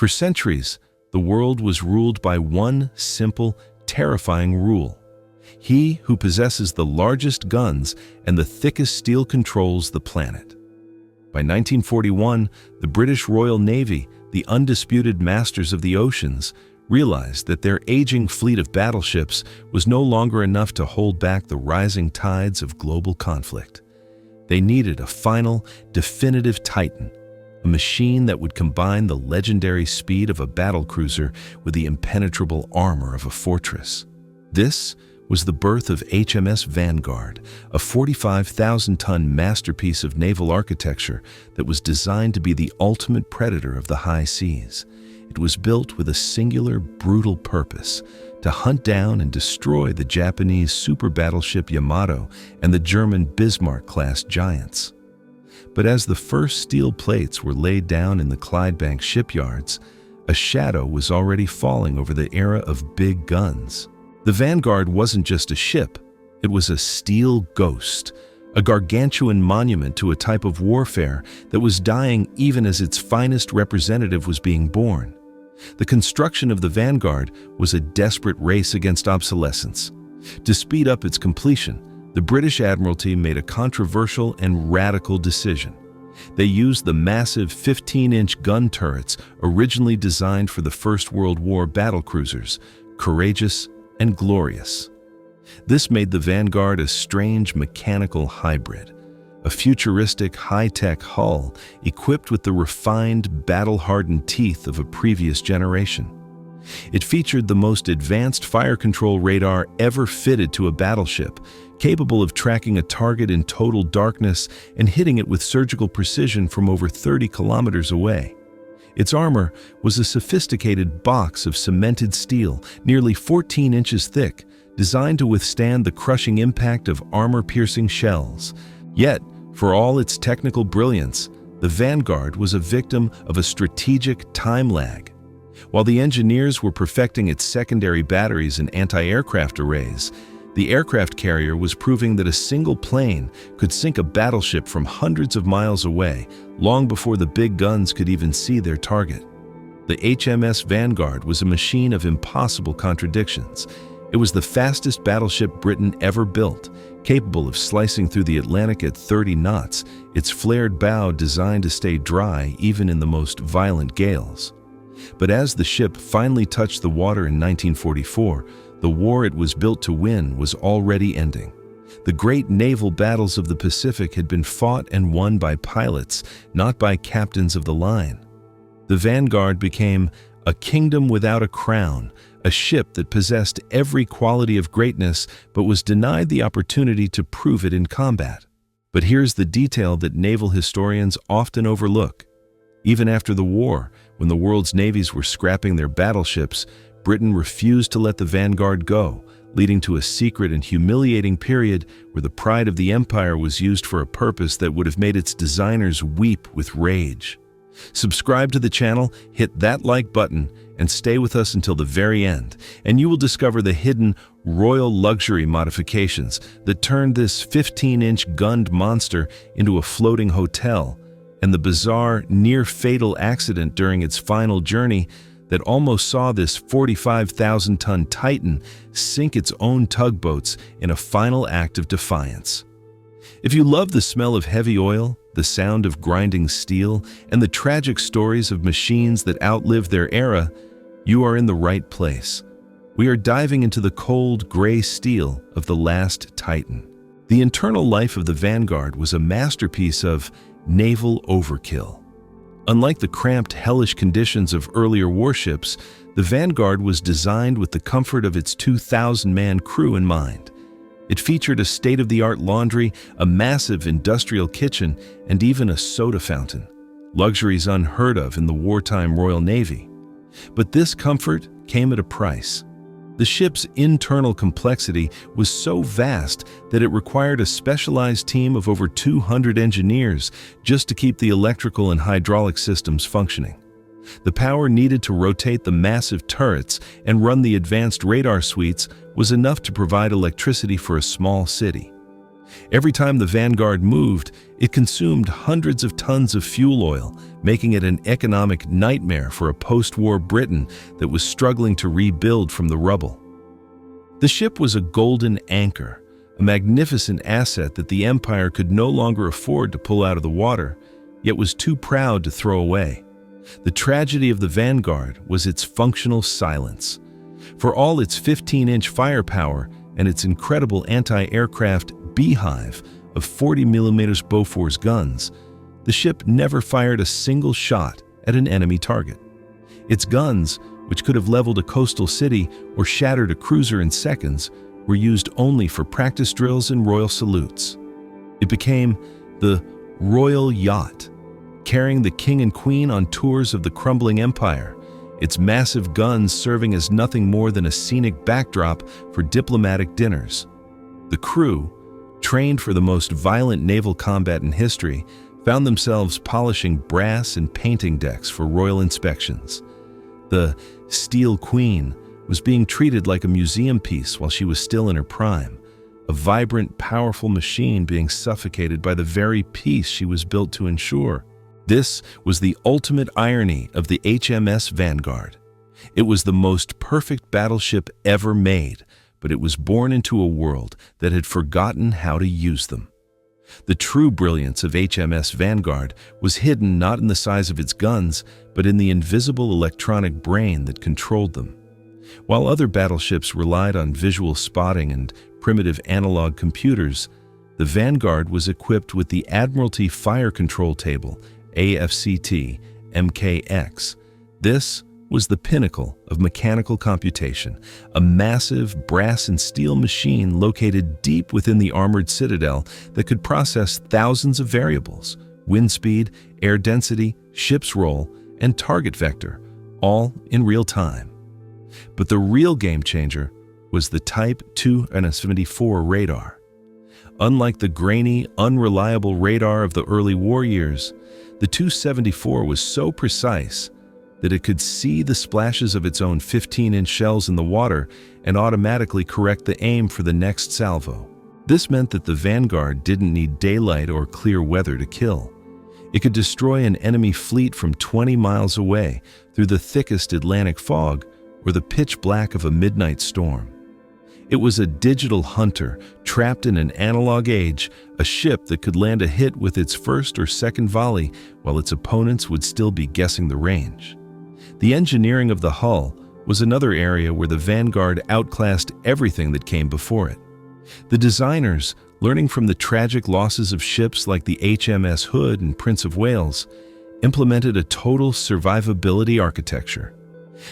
For centuries, the world was ruled by one simple, terrifying rule. He who possesses the largest guns and the thickest steel controls the planet. By 1941, the British Royal Navy, the undisputed masters of the oceans, realized that their aging fleet of battleships was no longer enough to hold back the rising tides of global conflict. They needed a final, definitive Titan, a machine that would combine the legendary speed of a battlecruiser with the impenetrable armor of a fortress. This was the birth of HMS Vanguard, a 45,000-ton masterpiece of naval architecture that was designed to be the ultimate predator of the high seas. It was built with a singular, brutal purpose: to hunt down and destroy the Japanese super battleship Yamato and the German Bismarck-class giants. But as the first steel plates were laid down in the Clydebank shipyards, a shadow was already falling over the era of big guns. The Vanguard wasn't just a ship, it was a steel ghost, a gargantuan monument to a type of warfare that was dying even as its finest representative was being born. The construction of the Vanguard was a desperate race against obsolescence. To speed up its completion, the British Admiralty made a controversial and radical decision. They used the massive 15-inch gun turrets originally designed for the First World War battlecruisers, courageous and glorious. This made the Vanguard a strange mechanical hybrid, a futuristic high-tech hull equipped with the refined, battle-hardened teeth of a previous generation. It featured the most advanced fire control radar ever fitted to a battleship, capable of tracking a target in total darkness and hitting it with surgical precision from over 30 kilometers away. Its armor was a sophisticated box of cemented steel, nearly 14 inches thick, designed to withstand the crushing impact of armor-piercing shells. Yet, for all its technical brilliance, the Vanguard was a victim of a strategic time lag. While the engineers were perfecting its secondary batteries and anti-aircraft arrays, the aircraft carrier was proving that a single plane could sink a battleship from hundreds of miles away, long before the big guns could even see their target. The HMS Vanguard was a machine of impossible contradictions. It was the fastest battleship Britain ever built, capable of slicing through the Atlantic at 30 knots, its flared bow designed to stay dry even in the most violent gales. But as the ship finally touched the water in 1944, the war it was built to win was already ending. The great naval battles of the Pacific had been fought and won by pilots, not by captains of the line. The Vanguard became a kingdom without a crown, a ship that possessed every quality of greatness but was denied the opportunity to prove it in combat. But here's the detail that naval historians often overlook. Even after the war, when the world's navies were scrapping their battleships, Britain refused to let the Vanguard go, leading to a secret and humiliating period where the pride of the empire was used for a purpose that would have made its designers weep with rage. Subscribe to the channel, hit that like button, and stay with us until the very end, and you will discover the hidden royal luxury modifications that turned this 15-inch gunned monster into a floating hotel, and the bizarre, near-fatal accident during its final journey that almost saw this 45,000-ton Titan sink its own tugboats in a final act of defiance. If you love the smell of heavy oil, the sound of grinding steel, and the tragic stories of machines that outlived their era, you are in the right place. We are diving into the cold, gray steel of the last Titan. The internal life of the Vanguard was a masterpiece of naval overkill. Unlike the cramped, hellish conditions of earlier warships, the Vanguard was designed with the comfort of its 2,000-man crew in mind. It featured a state-of-the-art laundry, a massive industrial kitchen, and even a soda fountain, luxuries unheard of in the wartime Royal Navy. But this comfort came at a price. The ship's internal complexity was so vast that it required a specialized team of over 200 engineers just to keep the electrical and hydraulic systems functioning. The power needed to rotate the massive turrets and run the advanced radar suites was enough to provide electricity for a small city. Every time the Vanguard moved, it consumed hundreds of tons of fuel oil, making it an economic nightmare for a post-war Britain that was struggling to rebuild from the rubble. The ship was a golden anchor, a magnificent asset that the Empire could no longer afford to pull out of the water, yet was too proud to throw away. The tragedy of the Vanguard was its functional silence. For all its 15-inch firepower and its incredible anti-aircraft beehive of 40mm Bofors guns, the ship never fired a single shot at an enemy target. Its guns, which could have leveled a coastal city or shattered a cruiser in seconds, were used only for practice drills and royal salutes. It became the Royal Yacht, carrying the king and queen on tours of the crumbling empire, its massive guns serving as nothing more than a scenic backdrop for diplomatic dinners. The crew, trained for the most violent naval combat in history, found themselves polishing brass and painting decks for royal inspections. The Steel Queen was being treated like a museum piece while she was still in her prime, a vibrant, powerful machine being suffocated by the very peace she was built to ensure. This was the ultimate irony of the HMS Vanguard. It was the most perfect battleship ever made, but it was born into a world that had forgotten how to use them. The true brilliance of HMS Vanguard was hidden not in the size of its guns, but in the invisible electronic brain that controlled them. While other battleships relied on visual spotting and primitive analog computers, the Vanguard was equipped with the Admiralty Fire Control Table, AFCT, MKX. This was the pinnacle of mechanical computation, a massive brass and steel machine located deep within the armored citadel that could process thousands of variables: wind speed, air density, ship's roll, and target vector, all in real time. But the real game changer was the Type 274 radar. Unlike the grainy, unreliable radar of the early war years, the 274 was so precise that it could see the splashes of its own 15-inch shells in the water and automatically correct the aim for the next salvo. This meant that the Vanguard didn't need daylight or clear weather to kill. It could destroy an enemy fleet from 20 miles away through the thickest Atlantic fog or the pitch black of a midnight storm. It was a digital hunter trapped in an analog age, a ship that could land a hit with its first or second volley while its opponents would still be guessing the range. The engineering of the hull was another area where the Vanguard outclassed everything that came before it. The designers, learning from the tragic losses of ships like the HMS Hood and Prince of Wales, implemented a total survivability architecture.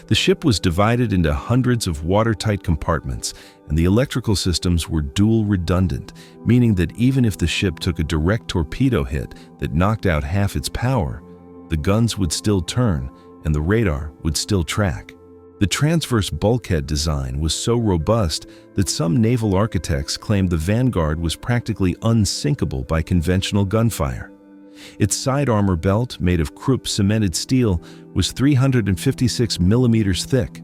The ship was divided into hundreds of watertight compartments, and the electrical systems were dual redundant, meaning that even if the ship took a direct torpedo hit that knocked out half its power, the guns would still turn and the radar would still track. The transverse bulkhead design was so robust that some naval architects claimed the Vanguard was practically unsinkable by conventional gunfire. Its side armor belt, made of Krupp cemented steel, was 356 millimeters thick,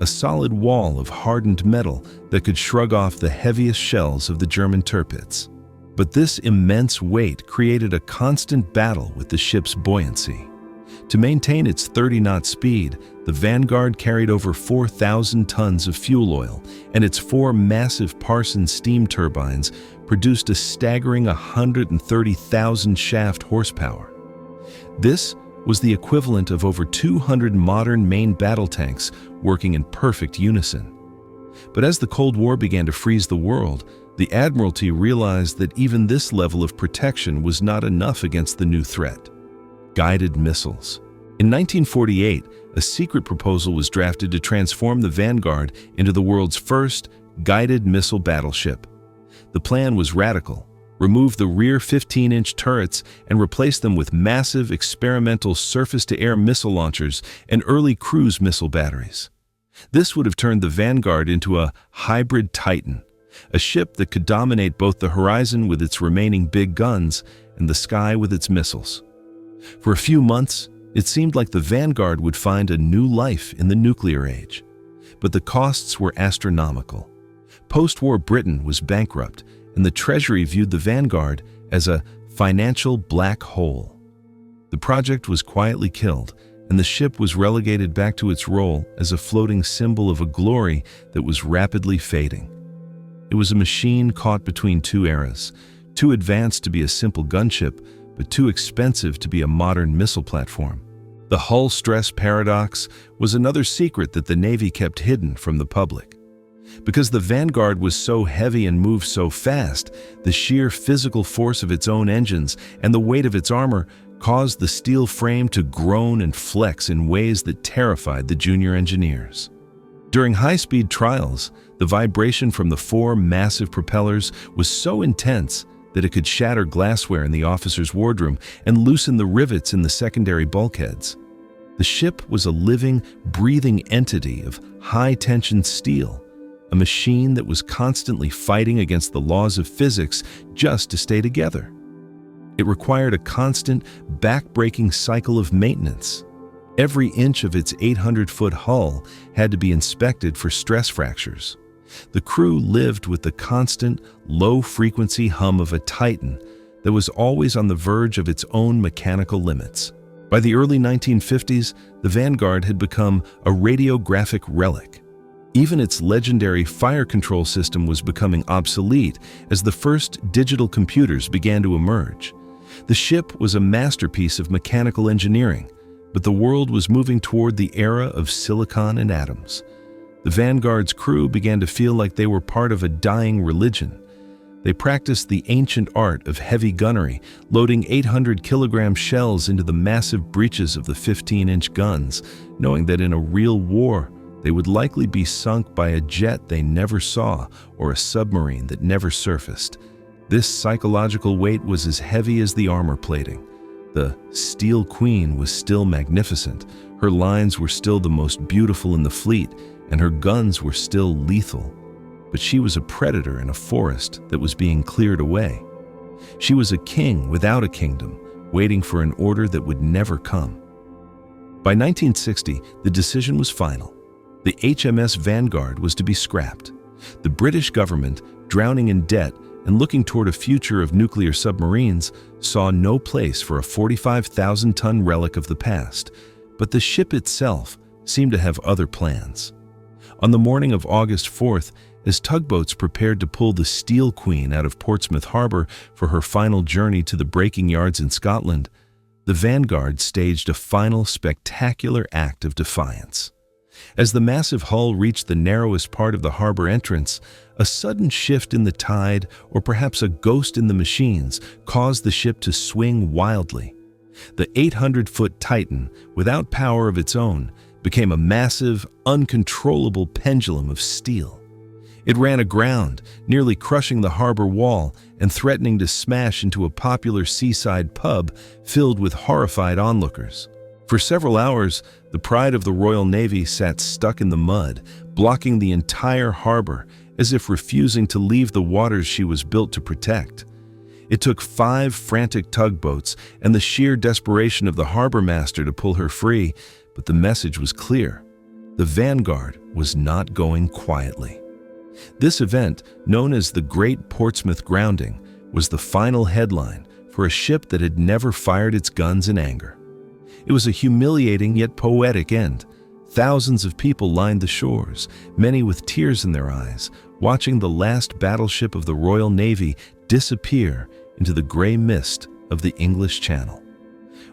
a solid wall of hardened metal that could shrug off the heaviest shells of the German Tirpitz. But this immense weight created a constant battle with the ship's buoyancy. To maintain its 30-knot speed, the Vanguard carried over 4,000 tons of fuel oil, and its 4 massive Parsons steam turbines produced a staggering 130,000 shaft horsepower. This was the equivalent of over 200 modern main battle tanks working in perfect unison. But as the Cold War began to freeze the world, the Admiralty realized that even this level of protection was not enough against the new threat: guided missiles. In 1948, a secret proposal was drafted to transform the Vanguard into the world's first guided missile battleship. The plan was radical: remove the rear 15-inch turrets and replace them with massive experimental surface-to-air missile launchers and early cruise missile batteries. This would have turned the Vanguard into a hybrid Titan, a ship that could dominate both the horizon with its remaining big guns and the sky with its missiles. For a few months, it seemed like the Vanguard would find a new life in the nuclear age. But the costs were astronomical. Post-war Britain was bankrupt, and the Treasury viewed the Vanguard as a financial black hole. The project was quietly killed, and the ship was relegated back to its role as a floating symbol of a glory that was rapidly fading. It was a machine caught between two eras, too advanced to be a simple gunship, but too expensive to be a modern missile platform. The hull stress paradox was another secret that the Navy kept hidden from the public. Because the Vanguard was so heavy and moved so fast, the sheer physical force of its own engines and the weight of its armor caused the steel frame to groan and flex in ways that terrified the junior engineers. During high-speed trials, the vibration from the four massive propellers was so intense that it could shatter glassware in the officer's wardroom and loosen the rivets in the secondary bulkheads. The ship was a living, breathing entity of high-tension steel, a machine that was constantly fighting against the laws of physics just to stay together. It required a constant, back-breaking cycle of maintenance. Every inch of its 800-foot hull had to be inspected for stress fractures. The crew lived with the constant, low-frequency hum of a titan that was always on the verge of its own mechanical limits. By the early 1950s, the Vanguard had become a radiographic relic. Even its legendary fire control system was becoming obsolete as the first digital computers began to emerge. The ship was a masterpiece of mechanical engineering, but the world was moving toward the era of silicon and atoms. The Vanguard's crew began to feel like they were part of a dying religion. They practiced the ancient art of heavy gunnery, loading 800-kilogram shells into the massive breeches of the 15-inch guns, knowing that in a real war, they would likely be sunk by a jet they never saw or a submarine that never surfaced. This psychological weight was as heavy as the armor plating. The Steel Queen was still magnificent, her lines were still the most beautiful in the fleet, and her guns were still lethal. But she was a predator in a forest that was being cleared away. She was a king without a kingdom, waiting for an order that would never come. By 1960, the decision was final. The HMS Vanguard was to be scrapped. The British government, drowning in debt and looking toward a future of nuclear submarines, saw no place for a 45,000-ton relic of the past, but the ship itself seemed to have other plans. On the morning of August 4th, as tugboats prepared to pull the Steel Queen out of Portsmouth Harbor for her final journey to the breaking yards in Scotland, the Vanguard staged a final spectacular act of defiance. As the massive hull reached the narrowest part of the harbor entrance, a sudden shift in the tide, or perhaps a ghost in the machines, caused the ship to swing wildly. The 800-foot Titan, without power of its own, became a massive, uncontrollable pendulum of steel. It ran aground, nearly crushing the harbor wall and threatening to smash into a popular seaside pub filled with horrified onlookers. For several hours, the pride of the Royal Navy sat stuck in the mud, blocking the entire harbor, as if refusing to leave the waters she was built to protect. It took 5 frantic tugboats and the sheer desperation of the harbor master to pull her free, but the message was clear. The Vanguard was not going quietly. This event, known as the Great Portsmouth Grounding, was the final headline for a ship that had never fired its guns in anger. It was a humiliating yet poetic end. Thousands of people lined the shores, many with tears in their eyes, watching the last battleship of the Royal Navy disappear into the gray mist of the English Channel.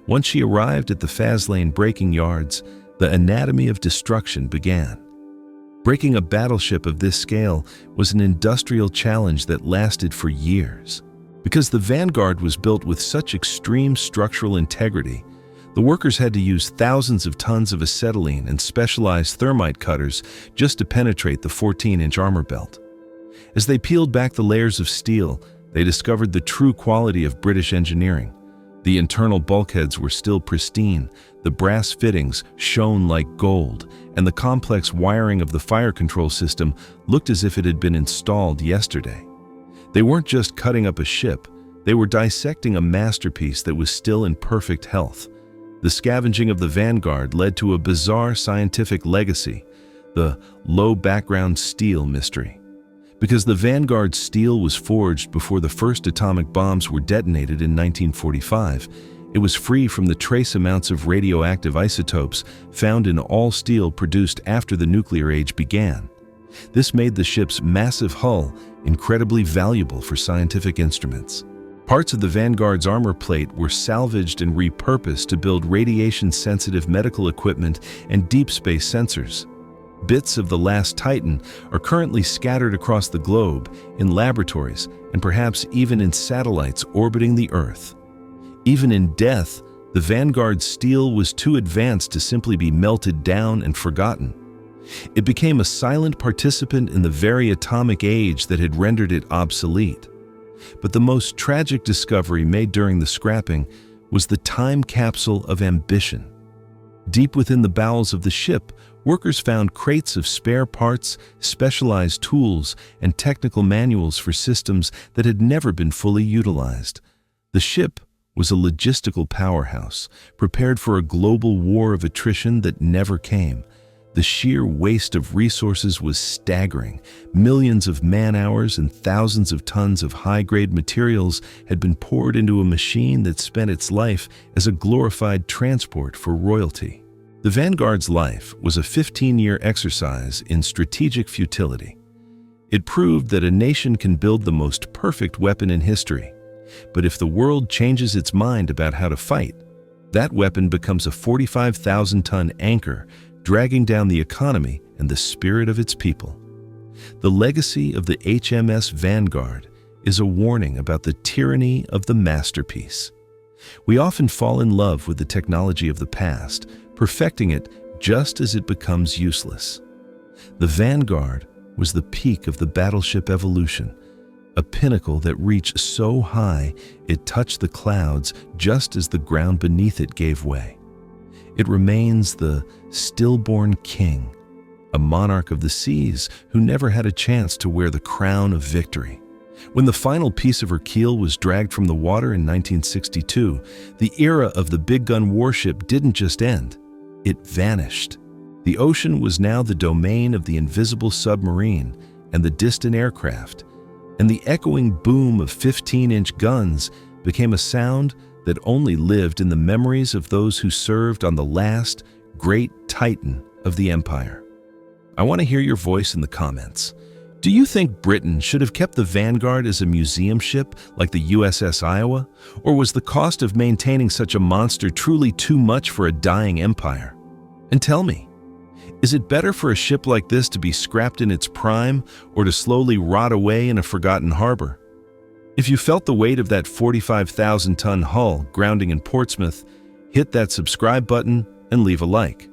Once she arrived at the Faslane breaking yards, the anatomy of destruction began. Breaking a battleship of this scale was an industrial challenge that lasted for years. Because the Vanguard was built with such extreme structural integrity, the workers had to use thousands of tons of acetylene and specialized thermite cutters just to penetrate the 14-inch armor belt. As they peeled back the layers of steel, they discovered the true quality of British engineering. The internal bulkheads were still pristine, the brass fittings shone like gold, and the complex wiring of the fire control system looked as if it had been installed yesterday. They weren't just cutting up a ship, they were dissecting a masterpiece that was still in perfect health. The scavenging of the Vanguard led to a bizarre scientific legacy, the low background steel mystery. Because the Vanguard's steel was forged before the first atomic bombs were detonated in 1945, it was free from the trace amounts of radioactive isotopes found in all steel produced after the nuclear age began. This made the ship's massive hull incredibly valuable for scientific instruments. Parts of the Vanguard's armor plate were salvaged and repurposed to build radiation-sensitive medical equipment and deep space sensors. Bits of the last Titan are currently scattered across the globe in laboratories and perhaps even in satellites orbiting the Earth. Even in death, the Vanguard's steel was too advanced to simply be melted down and forgotten. It became a silent participant in the very atomic age that had rendered it obsolete. But the most tragic discovery made during the scrapping was the time capsule of ambition. Deep within the bowels of the ship, workers found crates of spare parts, specialized tools, and technical manuals for systems that had never been fully utilized. The ship was a logistical powerhouse, prepared for a global war of attrition that never came. The sheer waste of resources was staggering. Millions of man-hours and thousands of tons of high-grade materials had been poured into a machine that spent its life as a glorified transport for royalty. The Vanguard's life was a 15-year exercise in strategic futility. It proved that a nation can build the most perfect weapon in history. But if the world changes its mind about how to fight, that weapon becomes a 45,000-ton anchor, dragging down the economy and the spirit of its people. The legacy of the HMS Vanguard is a warning about the tyranny of the masterpiece. We often fall in love with the technology of the past, perfecting it just as it becomes useless. The Vanguard was the peak of the battleship evolution, a pinnacle that reached so high it touched the clouds just as the ground beneath it gave way. It remains the stillborn king, a monarch of the seas who never had a chance to wear the crown of victory. When the final piece of her keel was dragged from the water in 1962, the era of the big gun warship didn't just end, it vanished. The ocean was now the domain of the invisible submarine and the distant aircraft, and the echoing boom of 15-inch guns became a sound that only lived in the memories of those who served on the last great Titan of the Empire. I want to hear your voice in the comments. Do you think Britain should have kept the Vanguard as a museum ship like the USS Iowa? Or was the cost of maintaining such a monster truly too much for a dying empire? And tell me, is it better for a ship like this to be scrapped in its prime or to slowly rot away in a forgotten harbor? If you felt the weight of that 45,000-ton hull grounding in Portsmouth, hit that subscribe button and leave a like.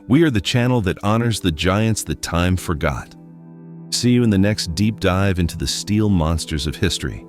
We are the channel that honors the giants that time forgot. See you in the next deep dive into the steel monsters of history.